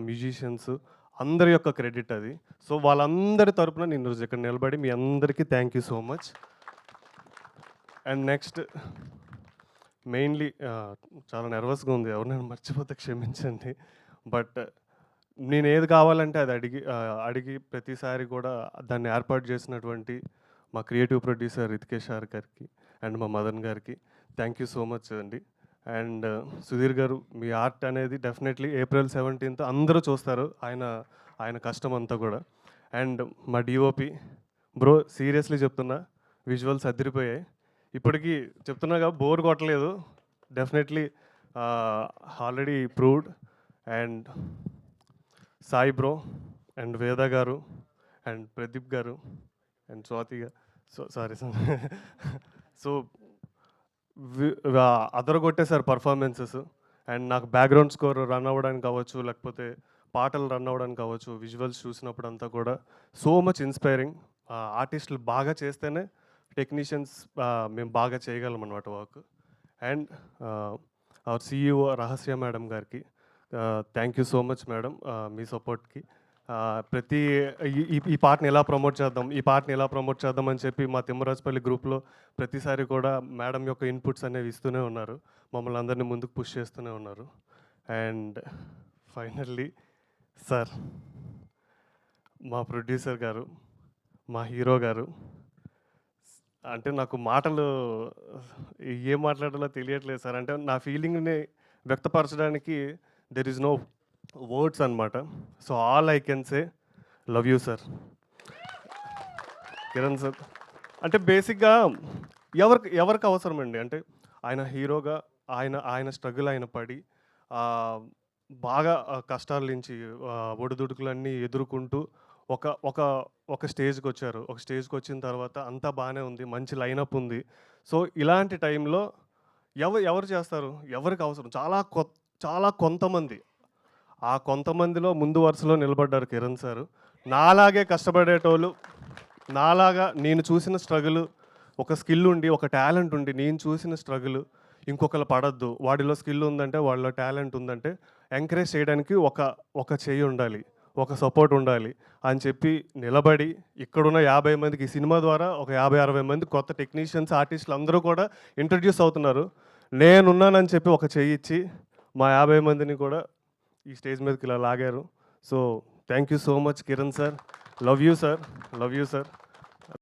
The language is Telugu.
మ్యూజిషియన్స్ అందరి యొక్క క్రెడిట్ అది. సో, వాళ్ళందరి తరపున నేను ఈరోజు ఇక్కడ నిలబడి మీ అందరికీ thank you so much. And next mainly చాలా నెర్వస్‌గా ఉంది. ఎవరినైనా మర్చిపోతే క్షమించండి. బట్ నేనేది కావాలంటే అది అడిగి ప్రతిసారి కూడా దాన్ని ఏర్పాటు చేసినటువంటి మా క్రియేటివ్ ప్రొడ్యూసర్ రితికేష్ సార్ గారికి అండ్ మా మదన్ గారికి థ్యాంక్ యూ సో మచ్ అండి. అండ్ సుధీర్ గారు, మీ ఆర్ట్ అనేది డెఫినెట్లీ April 17th అందరూ చూస్తారు. ఆయన కష్టం అంతా కూడా. అండ్ మా డిఓపి బ్రో, సీరియస్లీ చెప్తున్నా, విజువల్స్ అదిరిపోయాయి. ఇప్పటికీ చెప్తున్నాగా బోర్ కొట్టలేదు. Definitely already proved. And Sai bro and వేద గారు అండ్ ప్రదీప్ గారు అండ్ స్వాతి గారు, సారీ సో అదరగొట్టేశారు పర్ఫార్మెన్సెస్. అండ్ నాకు బ్యాక్గ్రౌండ్ స్కోర్ రన్ అవ్వడానికి కావచ్చు, లేకపోతే పాటలు రన్ అవ్వడానికి కావచ్చు, విజువల్స్ చూసినప్పుడు అంతా కూడా సో మచ్ ఇన్స్పైరింగ్. ఆర్టిస్టులు బాగా చేస్తేనే టెక్నీషియన్స్ మేము బాగా చేయగలం అన్నమాట work. And our CEO Rahasya madam గారికి thank you so much madam, మీ సపోర్ట్కి. ప్రతి ఈ పాటని ఎలా ప్రమోట్ చేద్దాం, ఈ పాటని ఎలా ప్రమోట్ చేద్దాం అని చెప్పి మా తిమ్మరాజపల్లి గ్రూప్లో ప్రతిసారి కూడా మేడం యొక్క ఇన్పుట్స్ అనేవి ఇస్తూనే ఉన్నారు. మమ్మల్ని అందరినీ ముందుకు పుష్ చేస్తూనే ఉన్నారు. అండ్ ఫైనల్లీ సార్, మా ప్రొడ్యూసర్ గారు, మా హీరో గారు, అంటే నాకు మాటలు ఏం మాట్లాడాలో తెలియట్లేదు సార్. అంటే నా ఫీలింగ్ని వ్యక్తపరచడానికి దెర్ ఈజ్ నో వర్డ్స్ అనమాట. So all I can say love you sir. Kiran sir అంటే బేసిక్గా ఎవరికి అవసరమండి. అంటే ఆయన హీరోగా ఆయన స్ట్రగుల్ ఆయన పడి బాగా కష్టాల నుంచి ఒడిదుడుకులన్నీ ఎదుర్కొంటూ ఒక స్టేజ్కి వచ్చారు. ఒక స్టేజ్కి వచ్చిన తర్వాత అంతా బాగానే ఉంది, మంచి లైనప్ ఉంది. సో ఇలాంటి టైంలో ఎవరు చేస్తారు, ఎవరికి అవసరం, చాలా కొంతమంది. ఆ కొంతమందిలో ముందు వరుసలో నిలబడ్డారు కిరణ్ సారు. నాలాగే కష్టపడేటోళ్ళు, నాలాగా నేను చూసిన స్ట్రగుల్, ఒక స్కిల్ ఉండి, ఒక టాలెంట్ ఉండి నేను చూసిన స్ట్రగుల్ ఇంకొకరు పడద్దు. వాడిలో స్కిల్ ఉందంటే, వాళ్ళలో టాలెంట్ ఉందంటే ఎంకరేజ్ చేయడానికి ఒక చెయ్యి ఉండాలి, ఒక సపోర్ట్ ఉండాలి అని చెప్పి నిలబడి ఇక్కడున్న 50 మందికి, ఈ సినిమా ద్వారా ఒక 50-60 మంది కొత్త టెక్నీషియన్స్, ఆర్టిస్టులు అందరూ కూడా ఇంట్రడ్యూస్ అవుతున్నారు. నేనున్నానని చెప్పి ఒక చెయ్యి ఇచ్చి మా 50 మందిని కూడా ఈ స్టేజ్ మీదకి ఇలా లాగారు. So thank you so much Kiran sir. Love you sir. Love you sir.